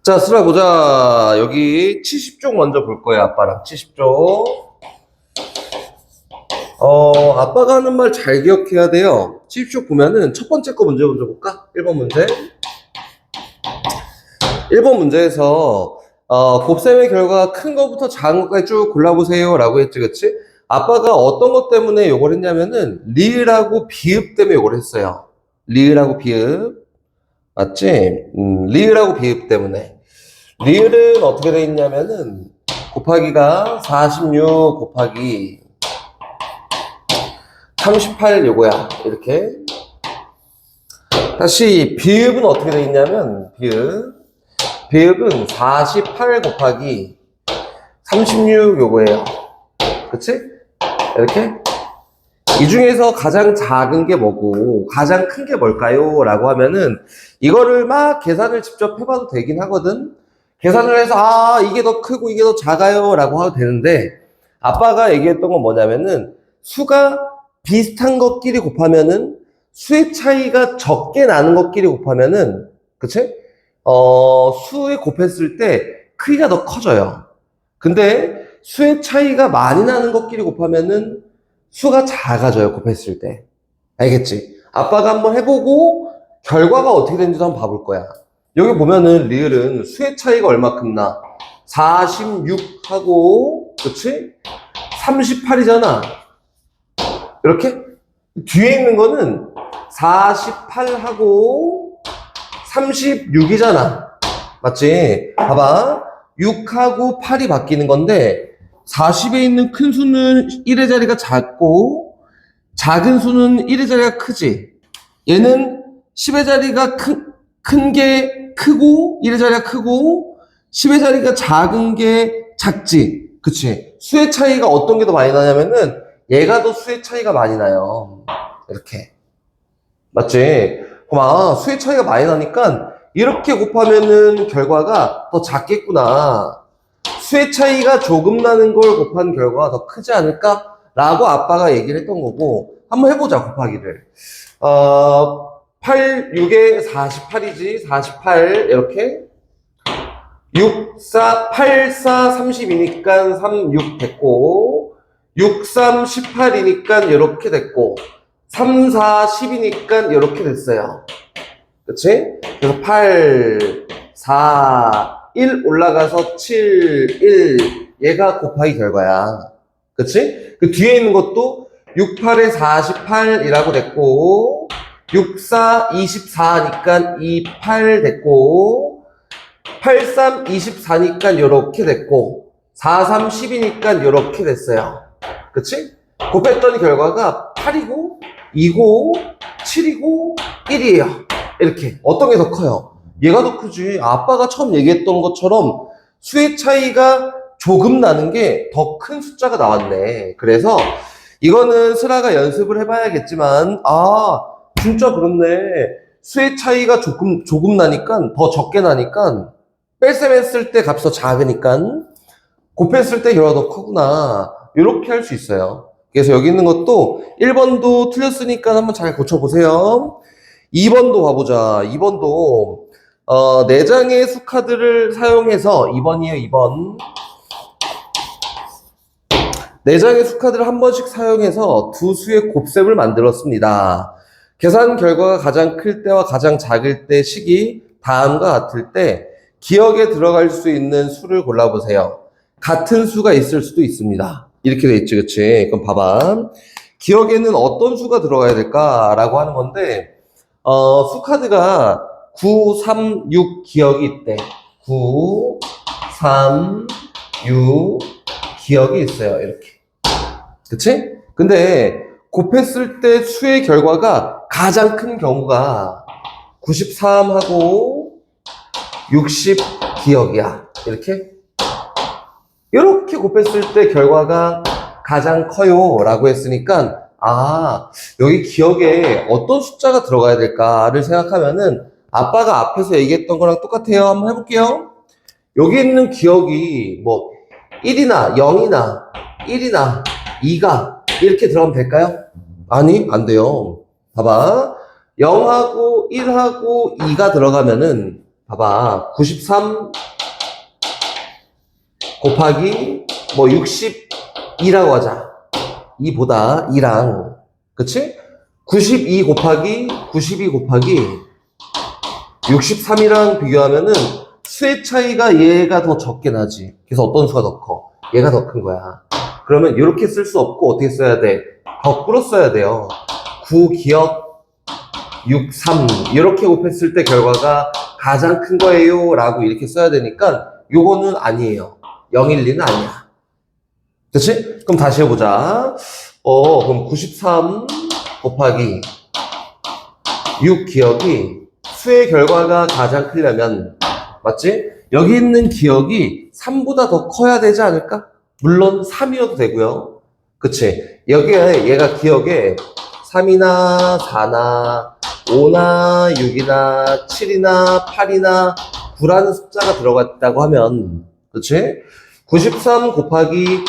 자, 슬아 보자. 여기 70쪽 먼저 볼 거야, 아빠랑. 70쪽. 아빠가 하는 말 잘 기억해야 돼요. 70쪽 보면은 첫 번째 거 문제 먼저 볼까? 1번 문제. 1번 문제에서, 곱셈의 결과 큰 거부터 작은 것까지 쭉 골라보세요. 라고 했지, 그치? 아빠가 어떤 것 때문에 요걸 했냐면은, 리을하고 비읍 때문에 요걸 했어요. 리을하고 비읍. 맞지? 리을하고 비읍 때문에. 리을은 어떻게 돼 있냐면은 곱하기가 46 곱하기 38 요거야. 이렇게. 다시 비읍은 어떻게 돼 있냐면 비읍은 48 곱하기 36 요거예요. 그치? 이렇게. 이 중에서 가장 작은 게 뭐고 가장 큰 게 뭘까요? 라고 하면은 이거를 막 계산을 직접 해봐도 되긴 하거든. 계산을 해서 이게 더 크고 이게 더 작아요 라고 하도 되는데 아빠가 얘기했던 건 뭐냐면은 수가 비슷한 것끼리 곱하면은 수의 차이가 적게 나는 것끼리 곱하면은 그치? 수에 곱했을 때 크기가 더 커져요. 근데 수의 차이가 많이 나는 것끼리 곱하면은 수가 작아져요, 곱했을 때. 알겠지? 아빠가 한번 해보고 결과가 어떻게 되는지도 한번 봐볼 거야. 여기 보면은 리을은 수의 차이가 얼마큼 나? 46하고 그치? 38이잖아. 이렇게? 뒤에 있는 거는 48하고 36이잖아. 맞지? 봐봐. 6하고 8이 바뀌는 건데 40에 있는 큰 수는 1의 자리가 작고 작은 수는 1의 자리가 크지. 얘는 10의 자리가 큰 게 크고 1의 자리가 크고 10의 자리가 작은 게 작지. 그치? 수의 차이가 어떤 게 더 많이 나냐면은 얘가 더 수의 차이가 많이 나요. 이렇게. 맞지? 그럼 수의 차이가 많이 나니까 이렇게 곱하면은 결과가 더 작겠구나. 수의 차이가 조금 나는 걸 곱한 결과가 더 크지 않을까? 라고 아빠가 얘기를 했던 거고 한번 해보자 곱하기를 8, 6에 48이지 48 이렇게 6, 4, 8, 4, 30이니까 3, 6 됐고 6, 3, 18이니까 이렇게 됐고 3, 4, 10이니까 이렇게 됐어요. 그치? 그래서 8, 4, 1 올라가서 7, 1 얘가 곱하기 결과야. 그치? 그 뒤에 있는 것도 6, 8에 48이라고 됐고 6, 4, 24니까 2, 8 됐고 8, 3, 24니까 이렇게 됐고 4, 3, 10이니까 이렇게 됐어요. 그치? 곱했더니 결과가 8이고 2고 7이고 1이에요. 이렇게. 어떤 게 더 커요? 얘가 더 크지. 아빠가 처음 얘기했던 것처럼 수의 차이가 조금 나는 게 더 큰 숫자가 나왔네. 그래서 이거는 슬아가 연습을 해봐야겠지만 진짜 그렇네. 수의 차이가 조금 나니까 더 적게 나니까 뺄셈 했을 때 값이 더 작으니까 곱했을 때 결과가 더 크구나. 이렇게 할 수 있어요. 그래서 여기 있는 것도 1번도 틀렸으니까 한번 잘 고쳐보세요. 2번도 봐보자. 2번도 4장의 수카드를 사용해서 2번이에요. 2번 4장의 수카드를 한 번씩 사용해서 두 수의 곱셈을 만들었습니다. 계산 결과가 가장 클 때와 가장 작을 때 식이 다음과 같을 때 기억에 들어갈 수 있는 수를 골라보세요. 같은 수가 있을 수도 있습니다. 이렇게 돼 있지, 그치? 그럼 봐봐. 기억에는 어떤 수가 들어가야 될까라고 하는 건데 수카드가 9, 3, 6 기억이 있대. 9, 3, 6 기억이 있어요. 이렇게. 그치? 근데 곱했을 때 수의 결과가 가장 큰 경우가 93하고 60 기억이야. 이렇게. 이렇게 곱했을 때 결과가 가장 커요. 라고 했으니까 여기 기억에 어떤 숫자가 들어가야 될까를 생각하면은 아빠가 앞에서 얘기했던 거랑 똑같아요. 한번 해볼게요. 여기 있는 기억이 뭐 1이나 0이나 1이나 2가 이렇게 들어가면 될까요? 아니, 안 돼요. 봐봐. 0하고 1하고 2가 들어가면은 봐봐. 93 곱하기 뭐 62라고 하자. 2보다 2랑 그치? 92 곱하기 63이랑 비교하면은 수의 차이가 얘가 더 적게 나지. 그래서 어떤 수가 더 커? 얘가 더 큰 거야. 그러면 이렇게 쓸 수 없고 어떻게 써야 돼? 거꾸로 써야 돼요. 9 기억 63 이렇게 곱했을 때 결과가 가장 큰 거예요 라고 이렇게 써야 되니까 요거는 아니에요. 012는 아니야. 그치? 그럼 다시 해보자. 그럼 93 곱하기 6 기억이 수의 결과가 가장 크려면 맞지? 여기 있는 기억이 3보다 더 커야 되지 않을까? 물론 3이어도 되고요. 그치? 여기에 얘가 기억에 3이나 4나 5나 6이나 7이나 8이나 9라는 숫자가 들어갔다고 하면 그치? 93 곱하기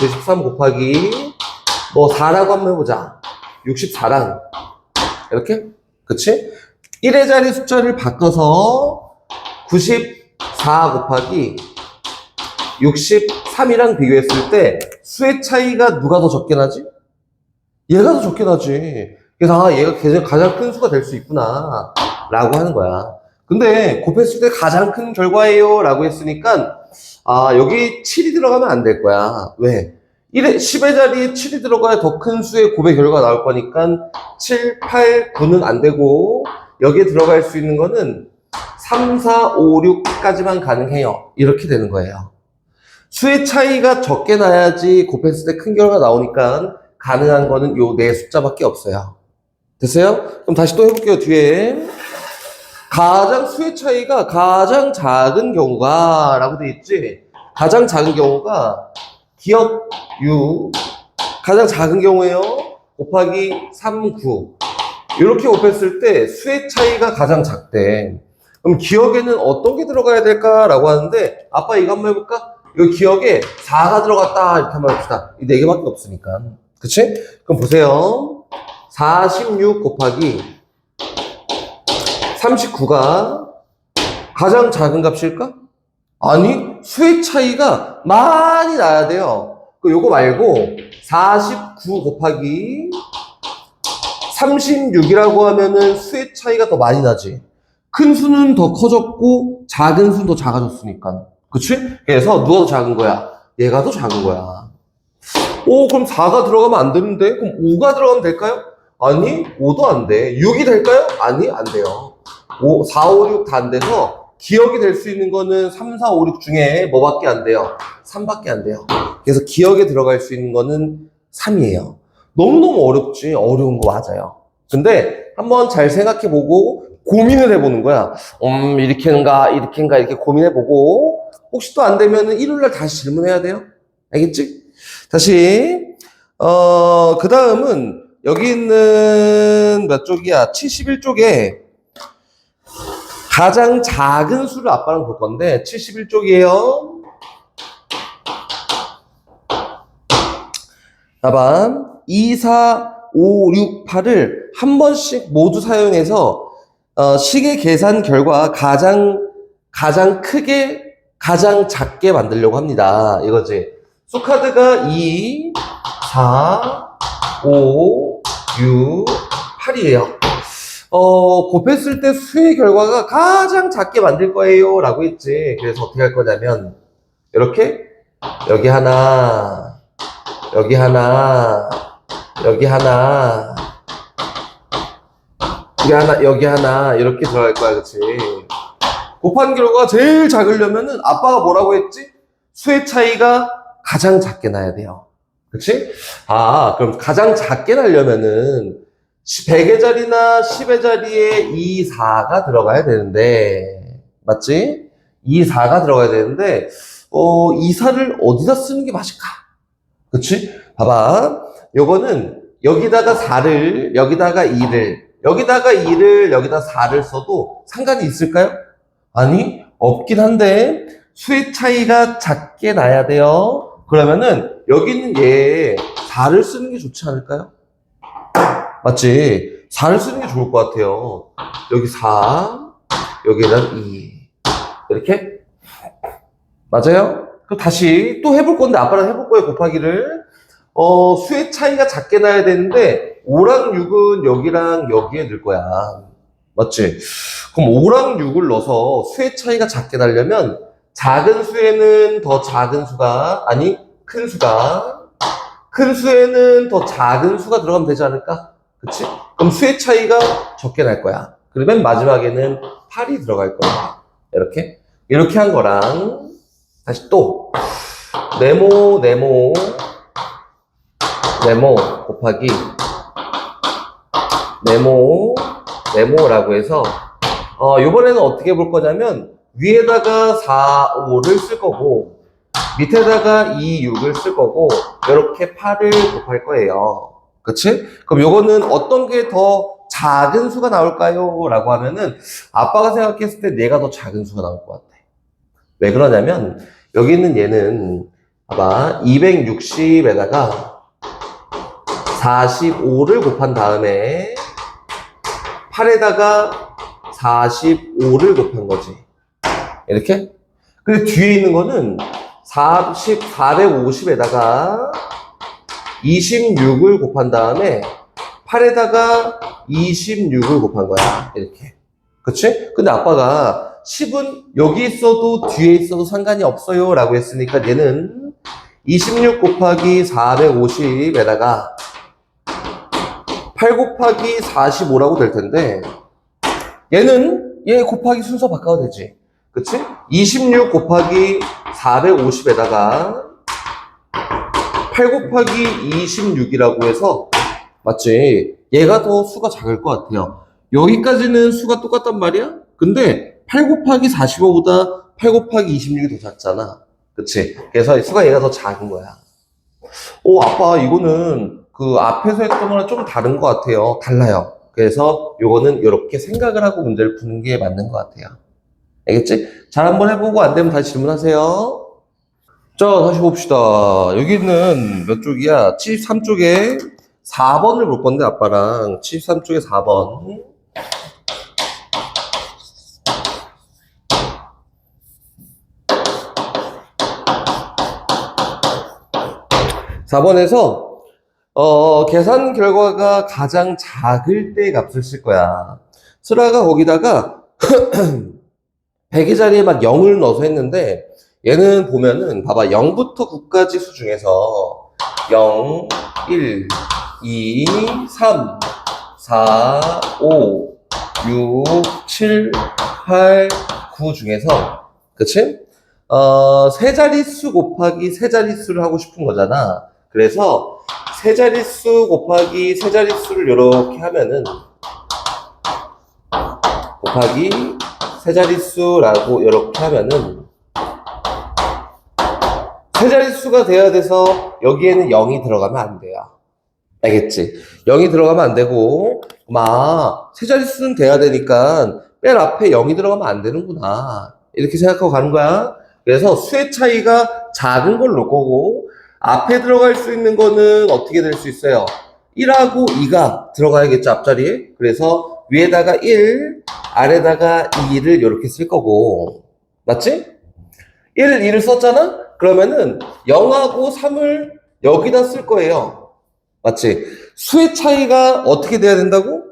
뭐 4라고 한번 해보자. 64랑 이렇게? 그치? 1의 자리 숫자를 바꿔서 94 곱하기 63이랑 비교했을 때 수의 차이가 누가 더 적게 나지? 얘가 더 적게 나지. 그래서 얘가 가장 큰 수가 될 수 있구나 라고 하는 거야. 근데 곱했을 때 가장 큰 결과예요 라고 했으니까 여기 7이 들어가면 안 될 거야. 왜? 10의 자리에 7이 들어가야 더 큰 수의 곱의 결과가 나올 거니까 7, 8, 9는 안 되고 여기에 들어갈 수 있는 거는 3, 4, 5, 6까지만 가능해요. 이렇게 되는 거예요. 수의 차이가 적게 나야지 곱했을 때 큰 결과가 나오니까 가능한 거는 요 네 숫자밖에 없어요. 됐어요? 그럼 다시 또 해볼게요. 뒤에 가장 수의 차이가 가장 작은 경우가 라고 돼 있지. 가장 작은 경우가 기억 6 가장 작은 경우에요. 곱하기 3, 9 이렇게 곱했을 때 수의 차이가 가장 작대. 그럼 기억에는 어떤 게 들어가야 될까라고 하는데 아빠 이거 한번 해볼까? 이 기억에 4가 들어갔다 이렇게 한번 해봅시다. 이 4개밖에 없으니까. 그치? 그럼 보세요. 46 곱하기 39가 가장 작은 값일까? 아니, 수의 차이가 많이 나야 돼요. 요거 말고 49 곱하기 36이라고 하면은 수의 차이가 더 많이 나지. 큰 수는 더 커졌고 작은 수는 더 작아졌으니까. 그치? 그래서 누가 더 작은 거야? 얘가 더 작은 거야. 그럼 4가 들어가면 안 되는데? 그럼 5가 들어가면 될까요? 아니, 5도 안 돼. 6이 될까요? 아니, 안 돼요. 4, 5, 6 다 안 돼서 기억이 될 수 있는 거는 3, 4, 5, 6 중에 뭐밖에 안 돼요? 3밖에 안 돼요. 그래서 기억에 들어갈 수 있는 거는 3이에요. 너무너무 어렵지. 어려운 거 맞아요. 근데 한번 잘 생각해보고 고민을 해보는 거야. 이렇게인가 이렇게 고민해보고 혹시 또 안 되면은 일요일날 다시 질문해야 돼요. 알겠지? 다시 그 다음은 여기 있는 몇 쪽이야? 71쪽에 가장 작은 수를 아빠랑 볼 건데 71쪽이에요. 답안 2, 4, 5, 6, 8을 한 번씩 모두 사용해서 식의 계산 결과 가장 크게 가장 작게 만들려고 합니다. 이거지. 수카드가 2, 4, 5, 6, 8이에요. 곱했을 때 수의 결과가 가장 작게 만들 거예요 라고 했지. 그래서 어떻게 할 거냐면 이렇게 여기 하나 여기 하나 여기 하나 여기 하나 이렇게 들어갈 거야. 그치? 곱한 결과가 제일 작으려면은 아빠가 뭐라고 했지? 수의 차이가 가장 작게 나야 돼요. 그치? 그럼 가장 작게 나려면은 100의 자리나 10의 자리에 2, 4가 들어가야 되는데 맞지? 2, 4가 들어가야 되는데 2, 4를 어디다 쓰는 게 맞을까? 그치? 봐봐. 요거는 여기다가 4를 여기다가 2를 여기다가 2를 여기다 4를 써도 상관이 있을까요? 아니 없긴 한데 수의 차이가 작게 나야 돼요. 그러면은 여기 있는 얘에 4를 쓰는 게 좋지 않을까요? 맞지? 4를 쓰는 게 좋을 것 같아요. 여기 4, 여기에다 2. 이렇게? 맞아요? 그럼 다시 또 해볼 건데 아빠랑 해볼 거예요, 곱하기를. 수의 차이가 작게 나야 되는데 5랑 6은 여기랑 여기에 넣을 거야. 맞지? 그럼 5랑 6을 넣어서 수의 차이가 작게 나려면 작은 수에는 더 작은 수가, 아니, 큰 수에는 더 작은 수가 들어가면 되지 않을까? 그치? 그럼 수의 차이가 적게 날 거야. 그러면 마지막에는 8이 들어갈 거야. 이렇게 한 거랑, 다시 또, 네모 곱하기, 네모라고 해서, 요번에는 어떻게 볼 거냐면, 위에다가 4, 5를 쓸 거고, 밑에다가 2, 6을 쓸 거고, 이렇게 8을 곱할 거예요. 그치? 그럼 요거는 어떤 게 더 작은 수가 나올까요? 라고 하면은, 아빠가 생각했을 때 얘가 더 작은 수가 나올 것 같아. 왜 그러냐면, 여기 있는 얘는, 봐봐, 260에다가 45를 곱한 다음에, 8에다가 45를 곱한 거지. 이렇게? 근데 뒤에 있는 거는 450에다가 26을 곱한 다음에 8에다가 26을 곱한 거야. 이렇게. 그치? 근데 아빠가 10은 여기 있어도 뒤에 있어도 상관이 없어요. 라고 했으니까 얘는 26 곱하기 450에다가 8 곱하기 45라고 될 텐데 얘는 얘 곱하기 순서 바꿔도 되지. 그치? 26 곱하기 450에다가 8 곱하기 26이라고 해서 맞지? 얘가 더 수가 작을 것 같아요. 여기까지는 수가 똑같단 말이야? 근데 8 곱하기 45보다 8 곱하기 26이 더 작잖아. 그치? 그래서 수가 얘가 더 작은 거야. 아빠 이거는 그 앞에서 했던 거랑 좀 다른 것 같아요. 달라요. 그래서 요거는 이렇게 생각을 하고 문제를 푸는 게 맞는 것 같아요. 알겠지? 잘 한번 해보고 안 되면 다시 질문하세요. 자, 다시 봅시다. 여기는 몇 쪽이야? 73쪽에 4번을 볼 건데, 아빠랑. 73쪽에 4번. 4번에서, 계산 결과가 가장 작을 때 값을 쓸 거야. 슬아가 거기다가 100의 자리에 막 0을 넣어서 했는데, 얘는 보면은, 봐봐, 0부터 9까지 수 중에서 0, 1, 2, 3, 4, 5, 6, 7, 8, 9 중에서, 그치? 세 자릿수 곱하기 세 자릿수를 하고 싶은 거잖아. 그래서 세 자릿수 곱하기 세 자릿수를 이렇게 하면은, 곱하기 세 자릿수라고 이렇게 하면은, 세 자릿수가 돼야 돼서 여기에는 0이 들어가면 안 돼요. 알겠지? 0이 들어가면 안 되고, 세 자릿수는 돼야 되니까 맨 앞에 0이 들어가면 안 되는구나. 이렇게 생각하고 가는 거야. 그래서 수의 차이가 작은 걸 놓을 거고, 앞에 들어갈 수 있는 거는 어떻게 될 수 있어요? 1하고 2가 들어가야겠죠, 앞자리에. 그래서 위에다가 1, 아래다가 2를 이렇게 쓸 거고. 맞지? 1, 2를 썼잖아? 그러면은 0하고 3을 여기다 쓸 거예요. 맞지? 수의 차이가 어떻게 돼야 된다고?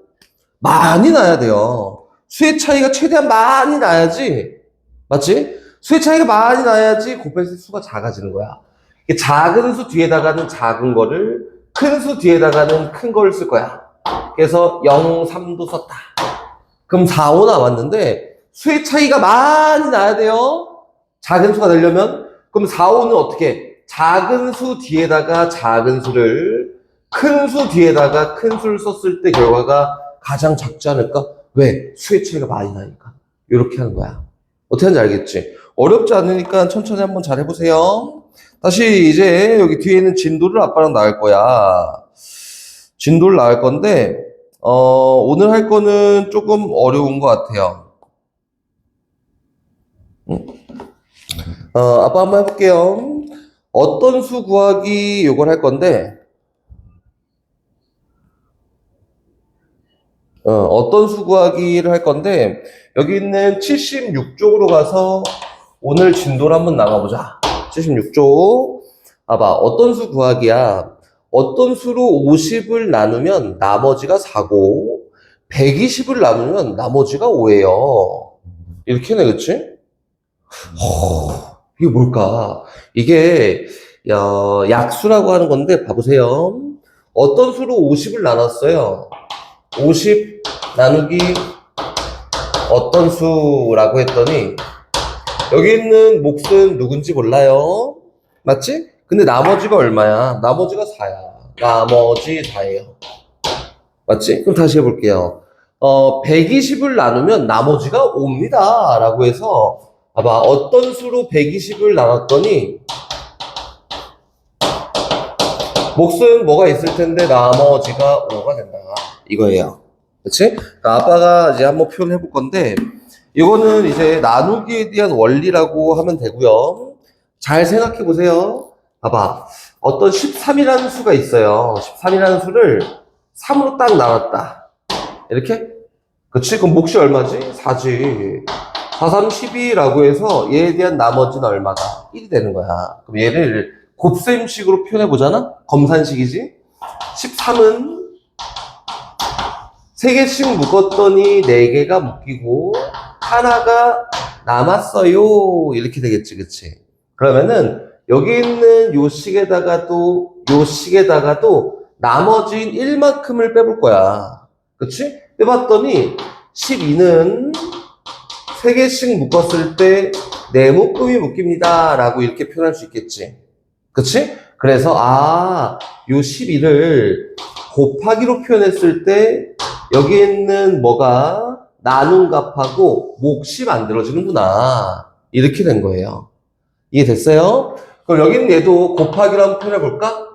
많이 나야 돼요. 수의 차이가 최대한 많이 나야지. 맞지? 수의 차이가 많이 나야지 곱했을 때 수가 작아지는 거야. 작은 수 뒤에다가는 작은 거를, 큰 수 뒤에다가는 큰 거를 쓸 거야. 그래서 0, 3도 썼다. 그럼 4, 5 남았는데 수의 차이가 많이 나야 돼요. 작은 수가 되려면. 그럼 4, 5는 어떻게? 작은 수 뒤에다가 작은 수를, 큰 수 뒤에다가 큰 수를 썼을 때 결과가 가장 작지 않을까? 왜? 수의 차이가 많이 나니까. 이렇게 하는 거야. 어떻게 하는지 알겠지? 어렵지 않으니까 천천히 한번 잘 해보세요. 다시 이제 여기 뒤에 있는 진도를 아빠랑 나갈 거야. 진도를 나갈 건데, 오늘 할 거는 조금 어려운 것 같아요. 아빠 한번 해볼게요. 어떤 수 구하기 요걸 할 건데, 어떤 수 구하기를 할 건데, 여기 있는 76쪽으로 가서 오늘 진도를 한번 나가보자. 76쪽. 봐봐, 어떤 수 구하기야. 어떤 수로 50을 나누면 나머지가 4고, 120을 나누면 나머지가 5예요. 이렇게 네, 그치? 이게 뭘까? 이게, 약수라고 하는 건데, 봐보세요. 어떤 수로 50을 나눴어요? 50 나누기 어떤 수라고 했더니 여기 있는 몫은 누군지 몰라요. 맞지? 근데 나머지가 얼마야? 나머지가 4야. 나머지 4예요. 맞지? 그럼 다시 해볼게요. 120을 나누면 나머지가 5입니다. 라고 해서 봐봐. 어떤 수로 120을 나눴더니 몫은 뭐가 있을 텐데 나머지가 5가 된다. 이거예요. 그치? 그러니까 아빠가 이제 한번 표현해 볼 건데, 이거는 이제 나누기에 대한 원리라고 하면 되고요. 잘 생각해 보세요. 봐봐. 어떤 13이라는 수가 있어요. 13이라는 수를 3으로 딱 나눴다. 이렇게? 그치? 그럼 몫이 얼마지? 4지. 4, 3, 12라고 해서 얘에 대한 나머지는 얼마다? 1이 되는 거야. 그럼 얘를 곱셈식으로 표현해 보잖아? 검산식이지? 13은 3개씩 묶었더니 4개가 묶이고 하나가 남았어요. 이렇게 되겠지, 그치? 그러면은 여기 있는 요 식에다가도 나머지인 1만큼을 빼볼 거야. 그치? 빼봤더니 12는 3개씩 묶었을 때 4묶음이 묶입니다. 라고 이렇게 표현할 수 있겠지. 그치? 그래서 요 12를 곱하기로 표현했을 때 여기 있는 뭐가 나눈 값하고 몫이 만들어지는구나. 이렇게 된 거예요. 이해됐어요? 그럼 여기 있는 얘도 곱하기로 한번 표현해볼까?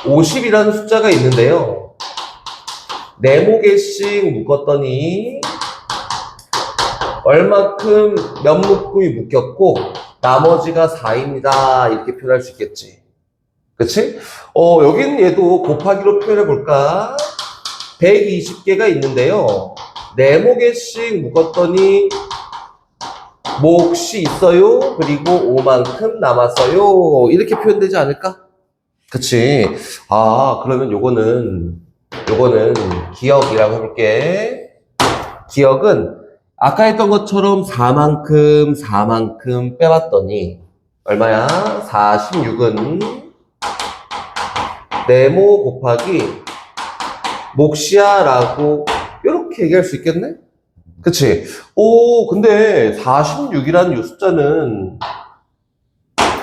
50이라는 숫자가 있는데요. 4모개씩 묶었더니 얼마큼 몇 묶음이 묶였고 나머지가 4입니다. 이렇게 표현할 수 있겠지. 그치? 여기는 얘도 곱하기로 표현해볼까? 120개가 있는데요. 4모개씩 묶었더니 몫이 있어요. 그리고 5만큼 남았어요. 이렇게 표현되지 않을까? 그치? 그러면 요거는 기억이라고 해볼게. 기억은 아까 했던 것처럼 4만큼 빼봤더니 얼마야? 46은 네모 곱하기 몫이야 라고 이렇게 얘기할 수 있겠네? 그치? 근데 46이라는 이 숫자는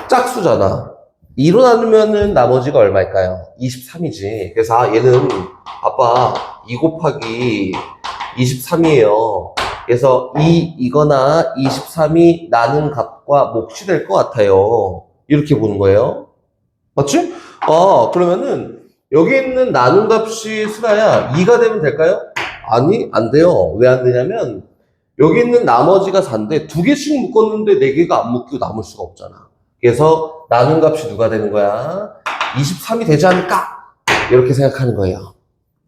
짝수잖아. 2로 나누면은 나머지가 얼마일까요? 23이지. 그래서 얘는 아빠 2 곱하기 23이에요. 그래서 이거나 23이 나눈 값과 몫이 될 것 같아요. 이렇게 보는 거예요. 맞지? 그러면은 여기 있는 나눈 값이 수라야 2가 되면 될까요? 아니, 안 돼요. 왜 안 되냐면 여기 있는 나머지가 4인데 2개씩 묶었는데 4개가 안 묶이고 남을 수가 없잖아. 그래서 나눈 값이 누가 되는 거야? 23이 되지 않을까? 이렇게 생각하는 거예요.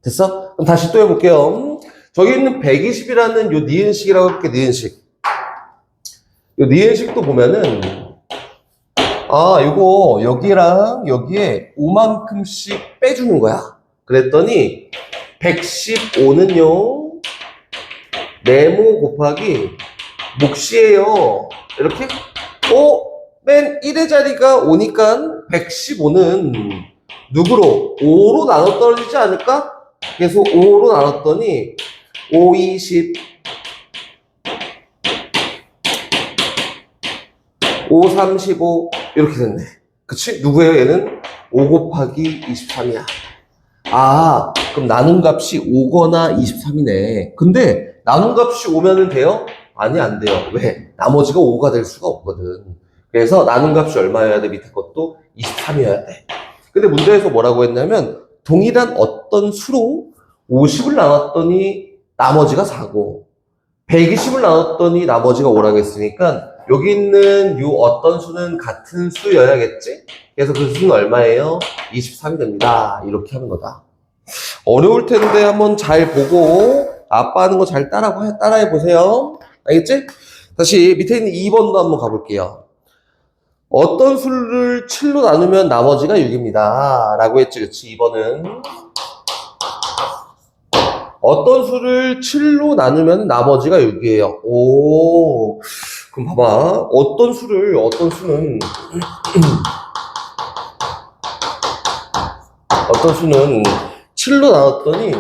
됐어? 그럼 다시 또 해볼게요. 저기 있는 120이라는 요 니은식이라고 할게, 니은식. 요 니은식도 보면은 이거 여기랑 여기에 5만큼씩 빼주는 거야. 그랬더니 115는요 네모 곱하기 몫이에요. 이렇게 맨 1의 자리가 5니까 115는 누구로? 5로 나눠 떨어지지 않을까? 그래서 5로 나눴더니 5, 20 5, 35 이렇게 됐네. 그치? 누구예요? 얘는 5 곱하기 23이야. 그럼 나눈 값이 5거나 23이네. 근데 나눈 값이 5면은 돼요? 아니, 안 돼요. 왜? 나머지가 5가 될 수가 없거든. 그래서 나눈 값이 얼마여야 돼? 밑에 것도 23이어야 돼. 근데 문제에서 뭐라고 했냐면 동일한 어떤 수로 50을 나눴더니 나머지가 4고 120을 나눴더니 나머지가 5라고 했으니까 여기 있는 요 어떤 수는 같은 수여야겠지? 그래서 그 수는 얼마예요? 23이 됩니다. 이렇게 하는 거다. 어려울 텐데 한번 잘 보고 아빠 하는 거 잘 따라해 보세요. 알겠지? 다시 밑에 있는 2번도 한번 가볼게요. 어떤 수를 7로 나누면 나머지가 6입니다. 라고 했지, 그치? 2번은. 어떤 수를 7로 나누면 나머지가 6이에요. 오, 그럼 봐봐. 어떤 수는, 어떤 수는 7로 나눴더니,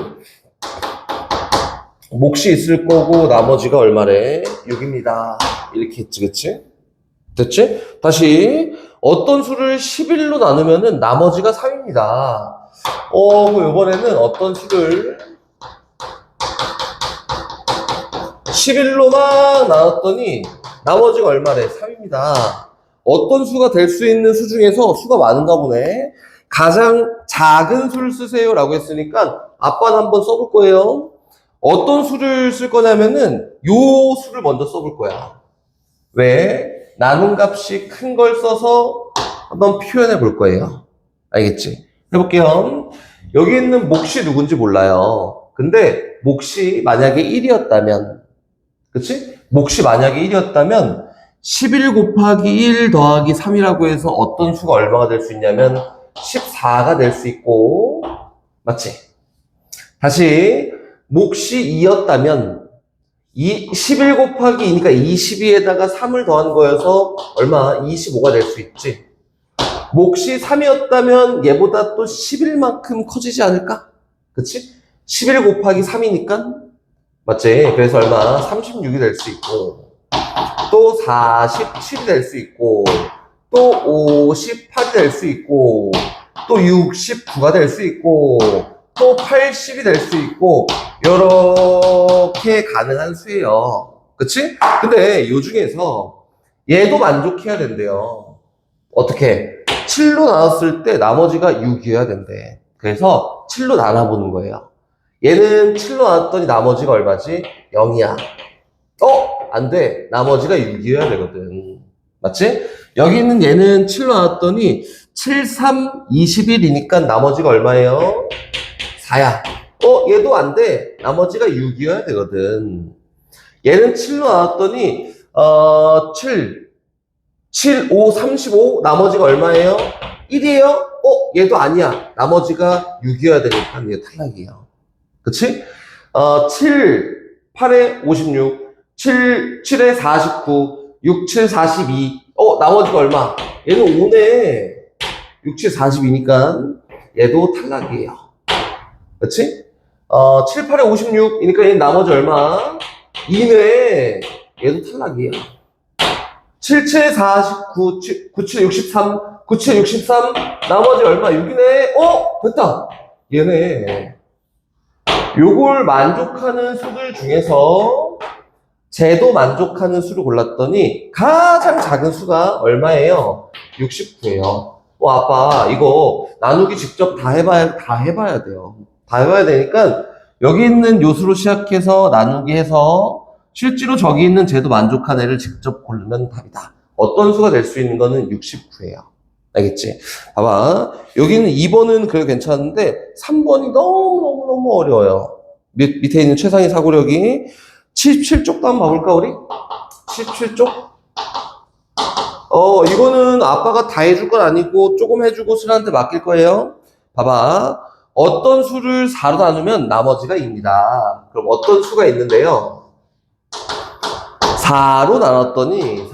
몫이 있을 거고, 나머지가 얼마래? 6입니다. 이렇게 했지, 그치? 됐지? 다시, 어떤 수를 11로 나누면 나머지가 3입니다. 그럼 이번에는 어떤 수를 11로만 나눴더니 나머지가 얼마래? 3입니다. 어떤 수가 될 수 있는 수 중에서 수가 많은가 보네. 가장 작은 수를 쓰세요 라고 했으니까 아빠는 한번 써볼 거예요. 어떤 수를 쓸 거냐면은 요 수를 먼저 써볼 거야. 왜? 나눈 값이 큰 걸 써서 한번 표현해 볼 거예요. 알겠지? 해볼게요. 여기 있는 몫이 누군지 몰라요. 근데 몫이 만약에 1이었다면, 그치? 몫이 만약에 1이었다면 11 곱하기 1 더하기 3이라고 해서 어떤 수가 얼마가 될 수 있냐면 14가 될 수 있고, 맞지? 다시 몫이 2였다면 11 곱하기 2니까 22에다가 3을 더한 거여서 얼마? 25가 될 수 있지. 몫이 3이었다면 얘보다 또 11만큼 커지지 않을까? 그치? 11 곱하기 3이니까 맞지? 그래서 얼마? 36이 될 수 있고 또 47이 될 수 있고 또 58이 될 수 있고 또 69가 될 수 있고 또 80이 될 수 있고 이렇게 가능한 수예요. 그치? 근데 요 중에서 얘도 만족해야 된대요. 어떻게? 7로 나눴을 때 나머지가 6이어야 된대. 그래서 7로 나눠보는 거예요. 얘는 7로 나눴더니 나머지가 얼마지? 0이야. 안 돼. 나머지가 6이어야 되거든. 맞지? 여기 있는 얘는 7로 나눴더니 7, 3, 21이니까 나머지가 얼마예요? 4야. 얘도 안 돼. 나머지가 6이어야 되거든. 얘는 7로 나눴더니 7, 5, 35 나머지가 얼마예요? 1이에요? 얘도 아니야. 나머지가 6이어야 되니까 얘 탈락이에요. 그치? 7, 8에 56 7에 49 6, 7, 42 나머지가 얼마? 얘는 5네. 6, 7, 42니까 얘도 탈락이에요. 그치? 7, 8에 56이니까 얘는 나머지 얼마? 2네. 얘도 탈락이에요. 7, 7, 49, 9, 7, 63, 9, 7, 63, 나머지 얼마? 6이네. 됐다. 얘네. 요걸 만족하는 수들 중에서 쟤도 만족하는 수를 골랐더니 가장 작은 수가 얼마예요? 69예요. 아빠, 이거 나누기 직접 다 해봐야 돼요. 다 해봐야 되니까 여기 있는 요수로 시작해서 나누기 해서 실제로 저기 있는 쟤도 만족한 애를 직접 고르면 답이다. 어떤 수가 될 수 있는 거는 69예요. 알겠지? 봐봐. 여기는 2번은 그래도 괜찮은데 3번이 너무 어려워요. 밑에 있는 최상위 사고력이 77쪽도 한번 봐볼까 우리? 77쪽? 이거는 아빠가 다 해줄 건 아니고 조금 해주고 수란한테 맡길 거예요. 봐봐. 어떤 수를 4로 나누면 나머지가 2입니다. 그럼 어떤 수가 있는데요? 4로 나눴더니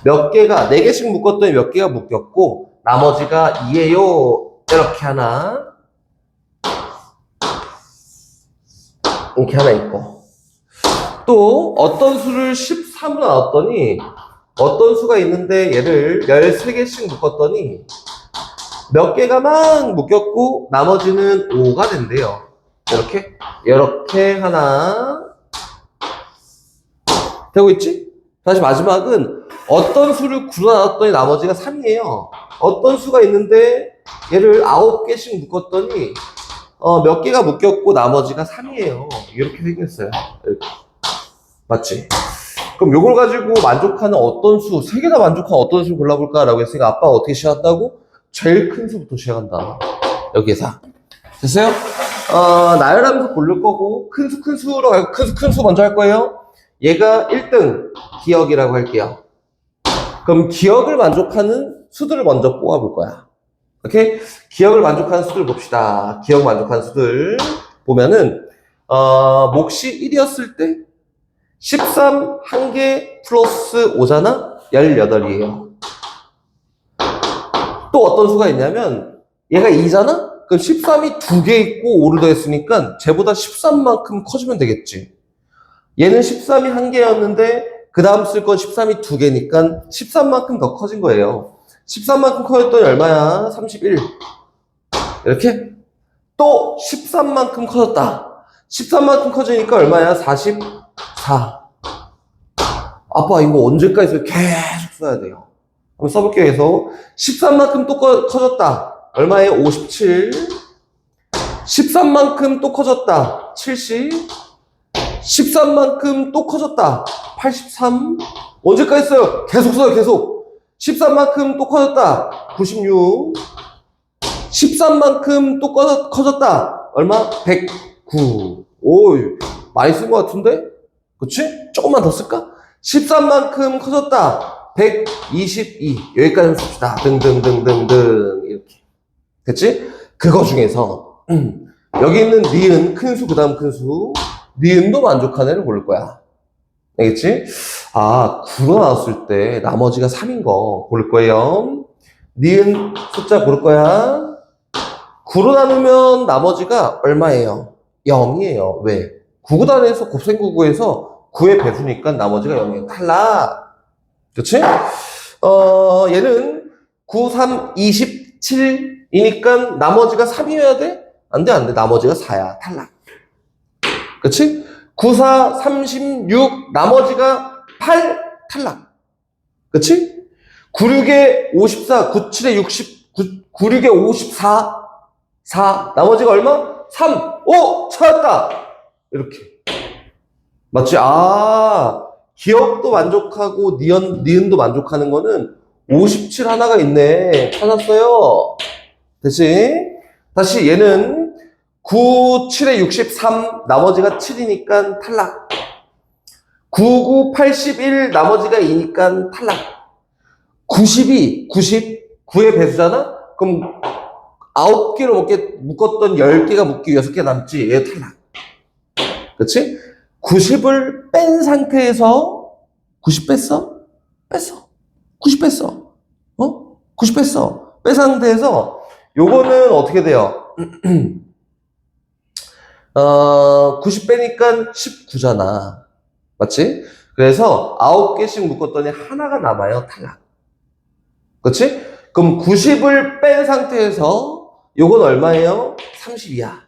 몇 개가 4개씩 묶었더니 몇 개가 묶였고 나머지가 2예요. 이렇게 하나 있고 또 어떤 수를 13으로 나눴더니 어떤 수가 있는데 얘를 13개씩 묶었더니 몇 개가 막 묶였고 나머지는 5가 된대요. 이렇게 하나 되고 있지? 다시 마지막은 어떤 수를 9로 나눴더니 나머지가 3이에요. 어떤 수가 있는데 얘를 9개씩 묶었더니 몇 개가 묶였고 나머지가 3이에요. 이렇게 생겼어요. 이렇게. 맞지? 그럼 요걸 가지고 만족하는 어떤 수, 3개 다 만족하는 어떤 수 골라볼까? 라고 했으니까 아빠가 어떻게 시작한다고? 제일 큰 수부터 시작한다. 여기에서. 됐어요? 나열하면서 고를 거고, 큰 수로 가고, 큰 수 먼저 할 거예요. 얘가 1등 기억이라고 할게요. 그럼 기억을 만족하는 수들을 먼저 뽑아볼 거야. 오케이? 기억을 만족하는 수들 봅시다. 기억 만족하는 수들 보면은 몫이 1이었을 때 13 1개 플러스 5잖아? 18이에요. 또 어떤 수가 있냐면 얘가 2잖아? 그럼 13이 2개 있고 5를 더했으니까 쟤보다 13만큼 커지면 되겠지. 얘는 13이 1개였는데 그 다음 쓸 건 13이 2개니까 13만큼 더 커진 거예요. 13만큼 커졌더니 얼마야? 31. 이렇게 또 13만큼 커졌다. 13만큼 커지니까 얼마야? 44. 아빠 이거 언제까지 계속 써야 돼요. 한번 써볼게요. 해서 13만큼 또 커졌다. 얼마에? 57. 13만큼 또 커졌다. 70. 13만큼 또 커졌다. 83. 언제까지 써요? 계속 써요. 계속. 13만큼 또 커졌다. 96. 13만큼 또 커졌다. 얼마? 109. 오, 많이 쓴 것 같은데? 그치? 조금만 더 쓸까? 13만큼 커졌다. 122. 여기까지 씁시다. 등등등등등. 이렇게. 됐지? 그거 중에서, 여기 있는 니은, 큰 수, 그 다음 큰 수. 니은도 만족한 애를 고를 거야. 알겠지? 9로 나왔을 때 나머지가 3인 거 고를 거예요. 니은 숫자 고를 거야. 9로 나누면 나머지가 얼마예요? 0이에요. 왜? 9구단에서 곱셈99에서 9의 배수니까 나머지가 0이에요. 탈락. 그렇지? 얘는 9, 3, 27이니까 나머지가 3이어야 돼? 안 돼, 안 돼. 나머지가 4야. 탈락. 그렇지? 9, 4, 36, 나머지가 8, 탈락. 그렇지? 9, 6에 54, 9, 7에 60, 9, 6에 54, 4, 나머지가 얼마? 3, 5, 찾았다. 이렇게. 맞지? 기억도 만족하고 니은도 만족하는 거는 57 하나가 있네. 찾았어요. 다시 얘는 9, 7에 63, 나머지가 7이니까 탈락. 9, 9, 81, 나머지가 2니까 탈락. 92, 90, 9의 배수잖아? 그럼 9개로 묶었던 10개가 묶기 6개 남지. 얘 탈락. 그치? 90을 뺀 상태에서 90 뺐어? 뺐어. 90 뺐어. 90 뺐어. 뺀 상태에서 요거는 어떻게 돼요? 90 빼니까 19잖아. 맞지? 그래서 9개씩 묶었더니 하나가 남아요. 탈락. 그치? 그럼 90을 뺀 상태에서 요건 얼마예요? 30이야.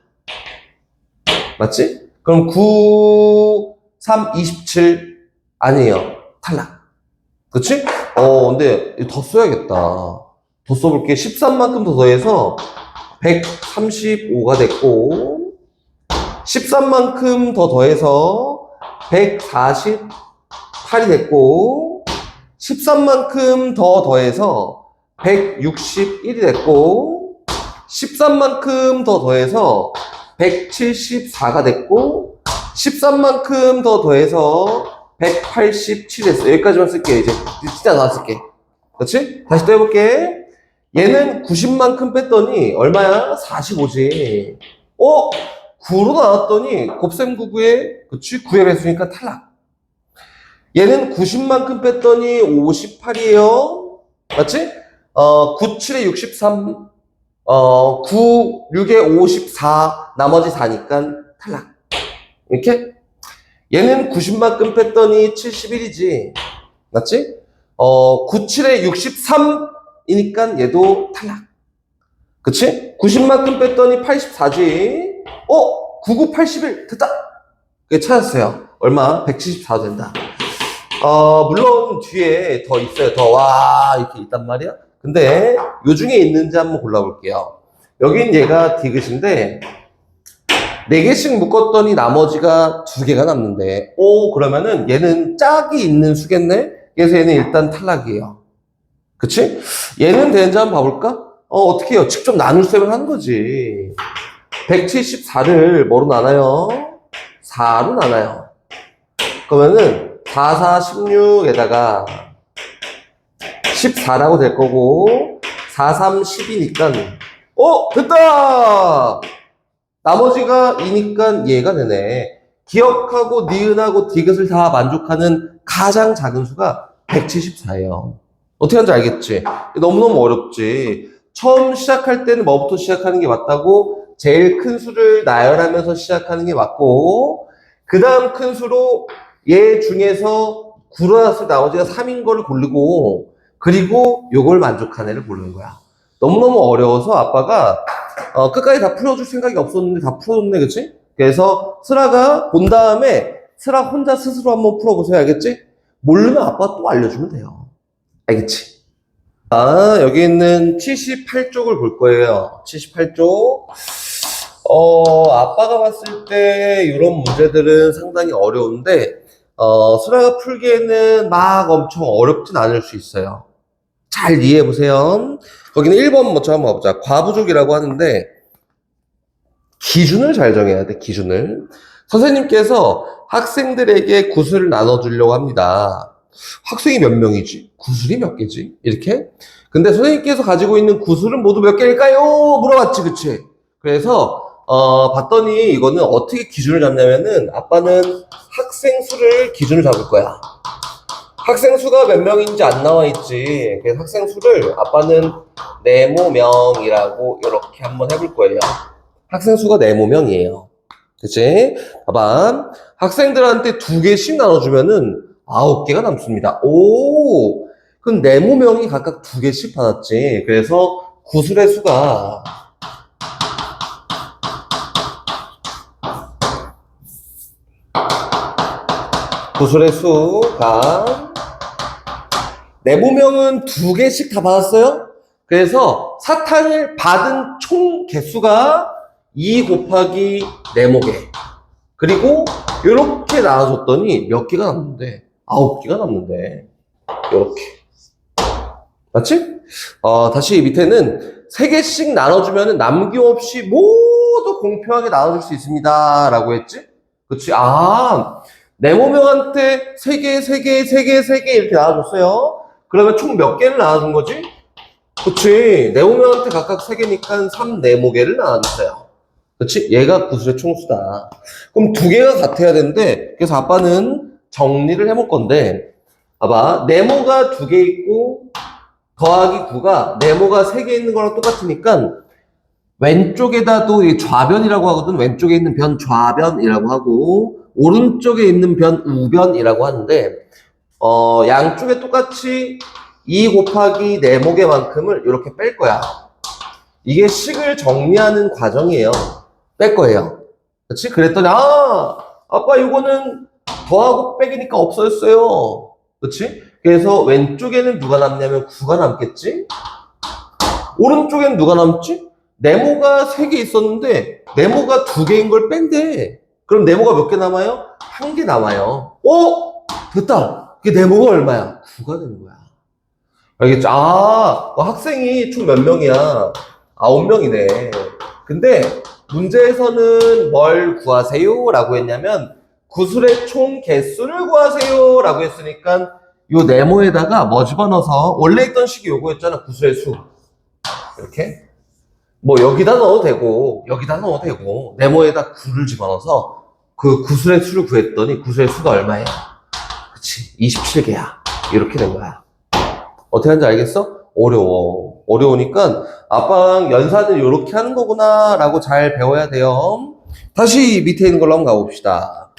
맞지? 그럼 9, 3, 27 아니에요. 탈락. 그치? 근데 더 써야겠다. 더 써볼게. 13만큼 더 더해서 135가 됐고 13만큼 더 더해서 148이 됐고 13만큼 더 더해서 161이 됐고 13만큼 더 더해서 174가 됐고 13만큼 더 더해서 187이 됐어. 여기까지만 쓸게. 이제 진짜 나왔을게. 그렇지? 다시 또 해볼게. 얘는 90만큼 뺐더니 얼마야? 45지. 9로 나왔더니 곱셈99에 그치? 9의 배수니까 탈락. 얘는 90만큼 뺐더니 58이에요. 맞지? 9, 7에 63, 9, 6에 54, 나머지 4니까 탈락. 이렇게? 얘는 90만큼 뺐더니 71이지. 맞지? 9, 7에 63이니까 얘도 탈락. 그치? 90만큼 뺐더니 84지. 99, 81. 됐다. 그게 찾았어요. 얼마? 174 된다. 물론 뒤에 더 있어요. 이렇게 있단 말이야. 근데 요 중에 있는지 한번 골라볼게요. 여긴 얘가 디귿인데 4개씩 묶었더니 나머지가 2개가 남는데 그러면은 얘는 짝이 있는 수겠네? 그래서 얘는 일단 탈락이에요. 그치? 얘는 되는지 한번 봐볼까? 어떻게 해요? 직접 나눌 셈을 하는 거지. 174를 뭐로 나눠요? 4로 나눠요. 그러면은 4, 4, 16에다가 14라고 될 거고 4, 3, 10이니까 됐다! 나머지가 2니까 얘가 되네. 기억하고 니은하고 디귿을 다 만족하는 가장 작은 수가 174예요. 어떻게 하는지 알겠지? 너무너무 어렵지. 처음 시작할 때는 뭐부터 시작하는 게 맞다고? 제일 큰 수를 나열하면서 시작하는 게 맞고, 그 다음 큰 수로 얘 중에서 구라놨을 나머지가 3인 거를 고르고, 그리고 요걸 만족한 애를 고르는 거야. 너무너무 어려워서 아빠가 끝까지 다 풀어줄 생각이 없었는데 다 풀어줬네, 그치? 그래서 슬아가 본 다음에 슬아 혼자 스스로 한번 풀어보세요, 알겠지? 모르면 아빠가 또 알려주면 돼요. 알겠지? 여기 있는 78쪽을 볼 거예요. 78쪽. 아빠가 봤을 때 이런 문제들은 상당히 어려운데, 슬아가 풀기에는 막 엄청 어렵진 않을 수 있어요. 잘 이해해보세요. 거기는 1번 먼저 한번 봐보자. 과부족이라고 하는데, 기준을 잘 정해야 돼, 기준을. 선생님께서 학생들에게 구슬을 나눠주려고 합니다. 학생이 몇 명이지? 구슬이 몇 개지? 이렇게? 근데 선생님께서 가지고 있는 구슬은 모두 몇 개일까요? 물어봤지, 그치? 그래서, 봤더니 이거는 어떻게 기준을 잡냐면은, 아빠는 학생 수를 기준을 잡을 거야. 학생 수가 몇 명인지 안 나와 있지. 그래서 학생 수를 아빠는 네모명이라고 이렇게 한번 해볼 거예요. 학생 수가 네모명이에요. 그치? 봐봐. 학생들한테 2개씩 나눠주면은 9개가 남습니다. 오! 그럼 네모명이 각각 2개씩 받았지. 그래서 구슬의 수가 네모명은 2개씩 다 받았어요? 그래서 사탕을 받은 총 개수가 2 곱하기 네모개. 그리고 이렇게 나눠줬더니 몇 개가 남는데? 9개가 남는데. 이렇게. 맞지? 다시 밑에는 3개씩 나눠주면 남김없이 모두 공평하게 나눠줄 수 있습니다. 라고 했지? 그치? 네모명한테 3개, 3개, 3개, 3개 이렇게 나눠줬어요. 그러면 총 몇 개를 나눠준 거지? 그치? 네모명한테 각각 3개니까 3네모개를 나눠줬어요. 그치? 얘가 구슬의 총수다. 그럼 2개가 같아야 되는데, 그래서 아빠는 정리를 해볼 건데, 봐봐. 네모가 2개 있고, 더하기 9가 네모가 3개 있는 거랑 똑같으니까, 왼쪽에다도 이 좌변이라고 하거든. 왼쪽에 있는 변 좌변이라고 하고, 오른쪽에 있는 변 우변이라고 하는데, 양쪽에 똑같이 2 곱하기 네모개만큼을 이렇게 뺄 거야. 이게 식을 정리하는 과정이에요. 뺄 거예요. 그렇지? 그랬더니 아빠 이거는 더하고 빼기니까 없어졌어요. 그렇지? 그래서 왼쪽에는 누가 남냐면 9가 남겠지? 오른쪽에는 누가 남지? 네모가 3개 있었는데 네모가 2개인 걸 뺀대. 그럼 네모가 몇 개 남아요? 1개 남아요. 됐다. 이게 네모가 얼마야? 9가 되는 거야. 알겠죠? 학생이 총 몇 명이야? 9명이네. 근데 문제에서는 뭘 구하세요? 라고 했냐면 구슬의 총 개수를 구하세요 라고 했으니까 요 네모에다가 뭐 집어넣어서 원래 있던 식이 요거였잖아. 구슬의 수. 이렇게 뭐 여기다 넣어도 되고 여기다 넣어도 되고 네모에다 9를 집어넣어서 그 구슬의 수를 구했더니 구슬의 수가 얼마야? 그치, 27개야. 이렇게 된 거야. 어떻게 하는지 알겠어? 어려우니까 아빠랑 연산을 이렇게 하는 거구나 라고 잘 배워야 돼요. 다시 밑에 있는 걸로 한번 가봅시다.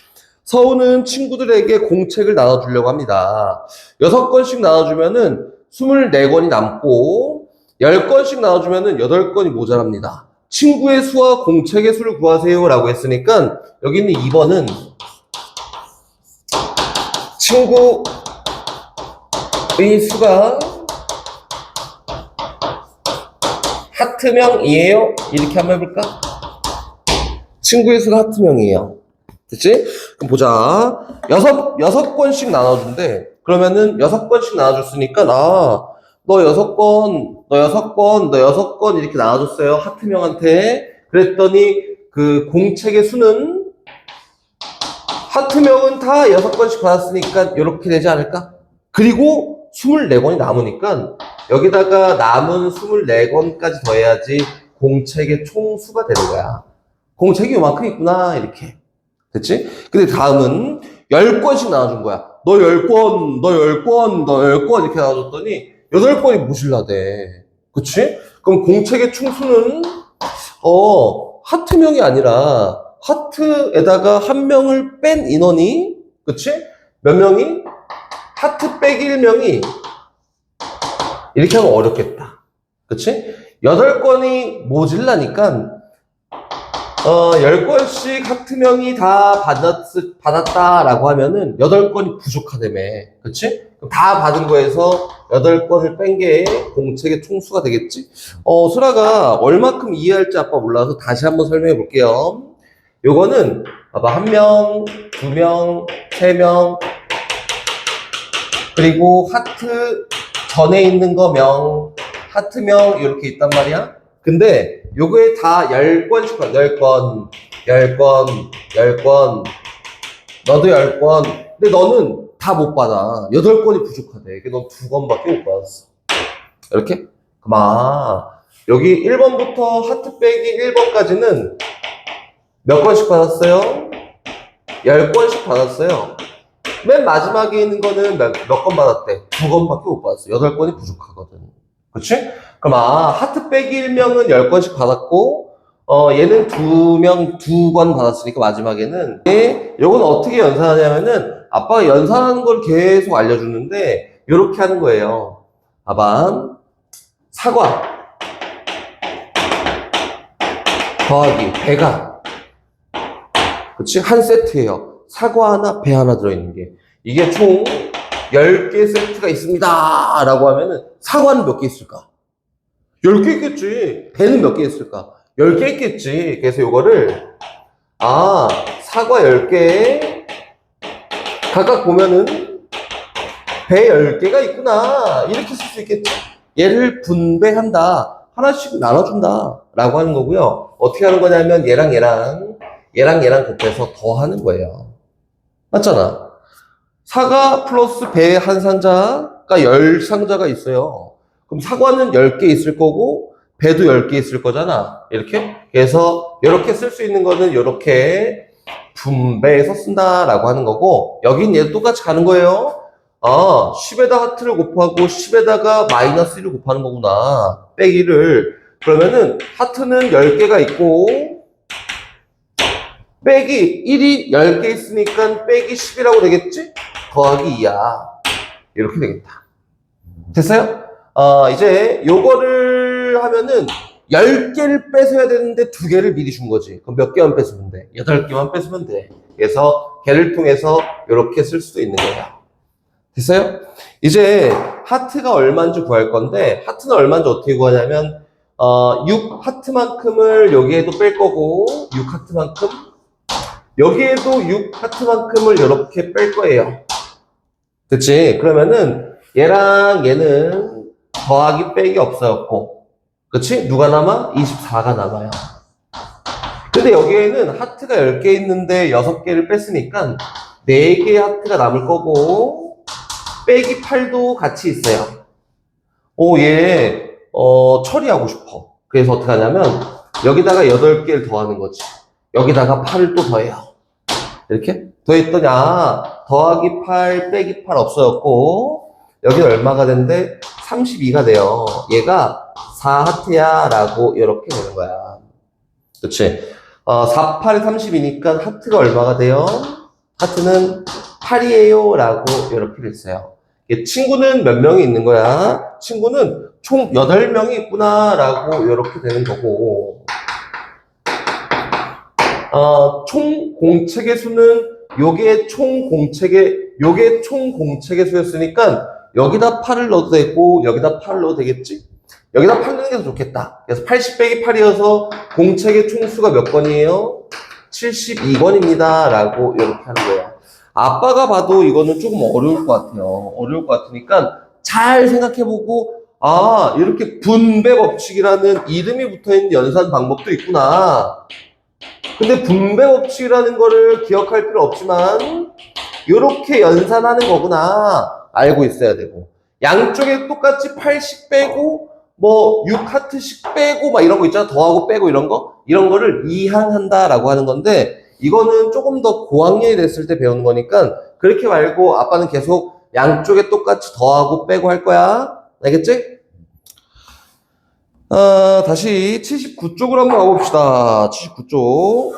서우는 친구들에게 공책을 나눠주려고 합니다. 6권씩 나눠주면은 24권이 남고 10권씩 나눠주면은 8권이 모자랍니다. 친구의 수와 공책의 수를 구하세요 라고 했으니까 여기 있는 2번은 친구의 수가 하트명이에요? 이렇게 한번 해볼까? 친구의 수가 하트명이에요. 됐지? 그럼 보자. 6권씩 나눠준대. 그러면은 6권씩 나눠줬으니까, 너 6권 이렇게 나눠줬어요. 하트명한테. 그랬더니 그 공책의 수는 하트명은 다 6건씩 받았으니까 이렇게 되지 않을까? 그리고 24권이 남으니까 여기다가 남은 24권까지 더해야지 공책의 총수가 되는 거야. 공책이 요만큼 있구나, 이렇게. 됐지? 근데 다음은 10권씩 나눠준 거야. 너 10권, 너 10권, 너 10권 이렇게 나눠줬더니 8권이 모질라대. 그치? 그럼 공책의 총수는 하트명이 아니라 하트에다가 한 명을 뺀 인원이, 그치? 몇 명이? 하트 빼기 1명이 이렇게 하면 어렵겠다. 그치? 8건이 모질라니까 10건씩 하트명이 다 받았다라고 하면은 8건이 부족하다며. 그치? 그럼 다 받은 거에서 8건을 뺀 게 공책의 총수가 되겠지? 수라가 얼마큼 이해할지 아빠 몰라서 다시 한번 설명해 볼게요. 요거는 봐봐, 1명, 2명, 3명, 그리고 하트 전에 있는 거 명, 하트명 이렇게 있단 말이야. 근데 요거에 다 10권씩 받아. 10권, 10권, 10권, 너도 10권. 근데 너는 다 못 받아. 8권이 부족하대. 그래서 넌 2권밖에 못 받았어. 이렇게? 여기 1번부터 하트 빼기 1번까지는 몇 권씩 받았어요? 10권씩 받았어요. 맨 마지막에 있는 거는 몇 권 받았대? 2권밖에 못 받았어. 8권이 부족하거든. 그치? 그럼 하트 빼기 1명은 10권씩 받았고, 얘는 2권 받았으니까 마지막에는. 요건 어떻게 연산하냐면은, 아빠가 연산하는 걸 계속 알려주는데, 요렇게 하는 거예요. 봐봐. 사과. 더하기 배가. 그치? 한 세트예요. 사과 하나, 배 하나 들어있는 게. 이게 총 10개 세트가 있습니다. 라고 하면은, 사과는 몇 개 있을까? 10개 있겠지. 배는 몇 개 있을까? 10개 있겠지. 그래서 요거를, 사과 10개, 각각 보면은, 배 10개가 있구나. 이렇게 쓸 수 있겠지. 얘를 분배한다. 하나씩 나눠준다. 라고 하는 거고요. 어떻게 하는 거냐면, 얘랑 곱해서 더하는 거예요. 맞잖아. 사과 플러스 배 한 상자가 10상자가 있어요. 그럼 사과는 10개 있을 거고 배도 10개 있을 거잖아. 이렇게. 그래서 이렇게 쓸 수 있는 거는 이렇게 분배해서 쓴다라고 하는 거고, 여긴 얘도 똑같이 가는 거예요. 10에다 하트를 곱하고 10에다가 마이너스 1을 곱하는 거구나. 빼기를. 그러면은 하트는 10개가 있고 빼기 1이 10개 있으니까 빼기 10이라고 되겠지? 더하기 2야. 이렇게 되겠다. 됐어요? 이제 요거를 하면은 10개를 뺏어야 되는데 2개를 미리 준 거지. 그럼 몇 개만 뺏으면 돼? 8개만 뺏으면 돼. 그래서 개를 통해서 이렇게 쓸 수도 있는 거야. 됐어요? 이제 하트가 얼마인지 구할 건데, 하트는 얼마인지 어떻게 구하냐면 6 하트만큼을 여기에도 뺄 거고, 6 하트만큼 여기에도 6 하트만큼을 이렇게 뺄 거예요. 그치? 그러면은 얘랑 얘는 더하기 빼기 없어졌고, 그치? 누가 남아? 24가 남아요. 근데 여기에는 하트가 10개 있는데 6개를 뺐으니까 4개의 하트가 남을 거고, 빼기 8도 같이 있어요. 얘 처리하고 싶어. 그래서 어떻게 하냐면 여기다가 8개를 더하는 거지. 여기다가 8을 또 더해요. 이렇게 더했더니 더하기 8 빼기 8 없어졌고, 여기는 얼마가 된대? 32가 돼요. 얘가 4하트야 라고 이렇게 되는 거야. 그치? 4, 8, 30이니까 하트가 얼마가 돼요? 하트는 8이에요 라고 이렇게 됐어요. 친구는 몇 명이 있는 거야? 친구는 총 8명이 있구나 라고 이렇게 되는 거고, 총 공책의 수는 요게 총 공책의 수였으니까 여기다 8을 넣어도 되고 여기다 8을 넣어도 되겠지? 여기다 8 넣는 게 더 좋겠다. 그래서 80 빼기 8이어서 공책의 총수가 몇 권이에요? 72권입니다 라고 이렇게 하는 거예요. 아빠가 봐도 이거는 조금 어려울 것 같아요. 어려울 것 같으니까 잘 생각해보고, 이렇게 분배 법칙이라는 이름이 붙어있는 연산 방법도 있구나. 근데 분배 법칙이라는 거를 기억할 필요 없지만 이렇게 연산하는 거구나 알고 있어야 되고, 양쪽에 똑같이 8씩 빼고 뭐 6하트씩 빼고 막 이런 거 있잖아. 더하고 빼고 이런 거를 이항한다라고 하는 건데, 이거는 조금 더 고학년이 됐을 때 배우는 거니까 그렇게 말고 아빠는 계속 양쪽에 똑같이 더하고 빼고 할 거야. 알겠지? 다시 79쪽으로 한번 가봅시다. 79쪽.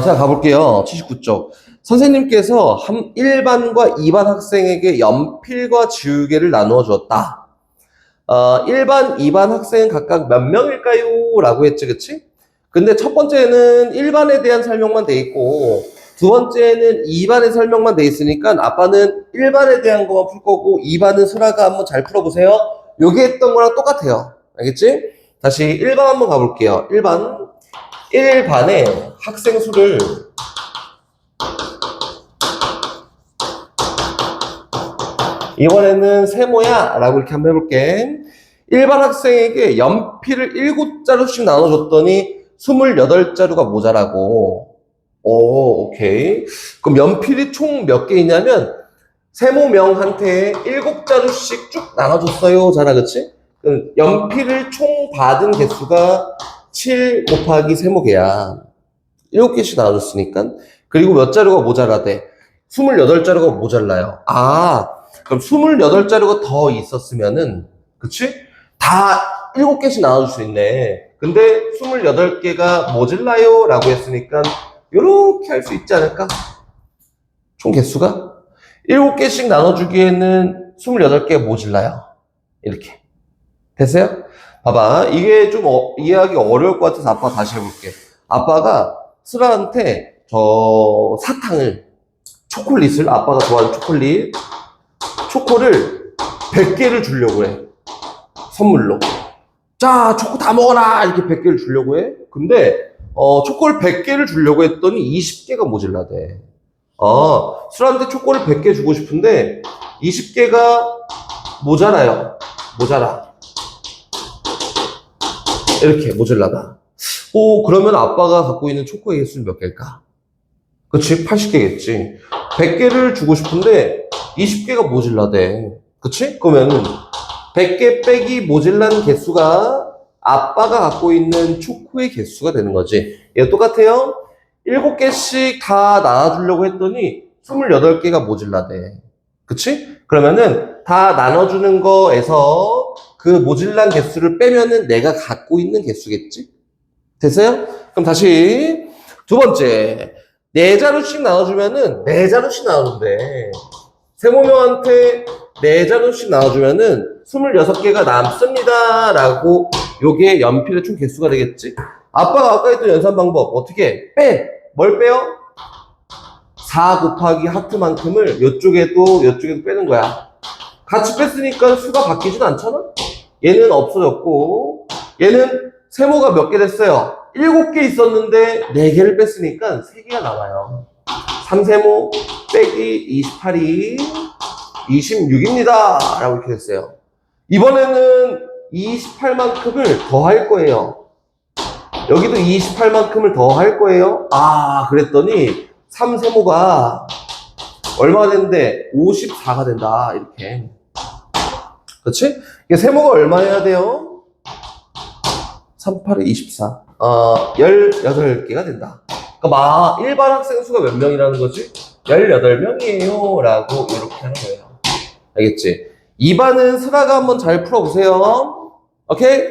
자, 가볼게요. 79쪽. 선생님께서 1반과 2반 학생에게 연필과 지우개를 나누어 주었다. 1반, 2반 학생은 각각 몇 명일까요? 라고 했지, 그치? 근데 첫 번째는 1반에 대한 설명만 돼 있고, 두 번째는 2반의 설명만 돼 있으니까 아빠는 1반에 대한 것만 풀 거고, 2반은 슬아가 한번 잘 풀어보세요. 여기 했던 거랑 똑같아요. 알겠지? 다시 1반 한번 가볼게요. 1반의 학생 수를 이번에는 세모야 라고 이렇게 한번 해볼게. 1반 학생에게 연필을 7자루씩 나눠줬더니 28자루가 모자라고. 오케이. 그럼 연필이 총 몇 개 있냐면 세모명한테 7자루씩 쭉 나눠줬어요. 잖아, 그치? 그럼 연필을 총 받은 개수가 7 곱하기 세모개야. 7개씩 나눠줬으니까. 그리고 몇 자루가 모자라대? 28자루가 모자라요. 그럼 28자루가 더 있었으면은, 그치? 다 7개씩 나눠줄 수 있네. 근데 28개가 모질라요 라고 했으니까 요렇게 할 수 있지 않을까? 총 개수가? 7개씩 나눠주기에는 28개가 모질라요. 이렇게. 됐어요? 봐봐. 이게 좀 이해하기 어려울 것 같아서 아빠가 다시 해볼게. 아빠가 슬아한테 사탕을, 초콜릿을, 아빠가 좋아하는 초코를 100개를 주려고 해. 선물로. 자, 초코 다 먹어라! 이렇게 100개를 주려고 해. 근데, 초코를 100개를 주려고 했더니 20개가 모질라대. 슬아한테 초코를 100개 주고 싶은데, 20개가 모자라요. 모자라. 이렇게 모질라다. 그러면 아빠가 갖고 있는 초코의 개수는 몇 개일까? 그치? 80개겠지. 100개를 주고 싶은데 20개가 모질라대. 그치? 그러면은 100개 빼기 모질란 개수가 아빠가 갖고 있는 초코의 개수가 되는 거지. 얘가 똑같아요. 7개씩 다 나눠주려고 했더니 28개가 모질라대. 그치? 그러면은 다 나눠주는 거에서 그 모질란 개수를 빼면은 내가 갖고 있는 개수겠지? 됐어요? 그럼 다시 두 번째. 4자루씩 나눠주면은 4자루씩 나눠준대. 세모명한테 4자루씩 나눠주면은 26개가 남습니다. 라고 요게 연필의 총 개수가 되겠지? 아빠가 아까 했던 연산 방법 어떻게? 빼! 뭘 빼요? 4 곱하기 하트만큼을 요쪽에도 빼는 거야. 같이 뺐으니까 수가 바뀌진 않잖아? 얘는 없어졌고, 얘는 세모가 몇 개 됐어요? 7개 있었는데 4개를 뺐으니까 3개가 남아요. 3세모 빼기 28이 26입니다. 라고 이렇게 됐어요. 이번에는 28만큼을 더 할 거예요. 여기도 28만큼을 더 할 거예요. 그랬더니 3세모가 얼마가 됐는데 54가 된다. 이렇게. 그렇지? 세모가 얼마여야 돼요? 3, 8에 24. 18개가 된다. 그러니까 일반 학생 수가 몇 명이라는 거지? 18명이에요. 라고 이렇게 하는 거예요. 알겠지? 2반은 슬아가 한번 잘 풀어보세요. 오케이?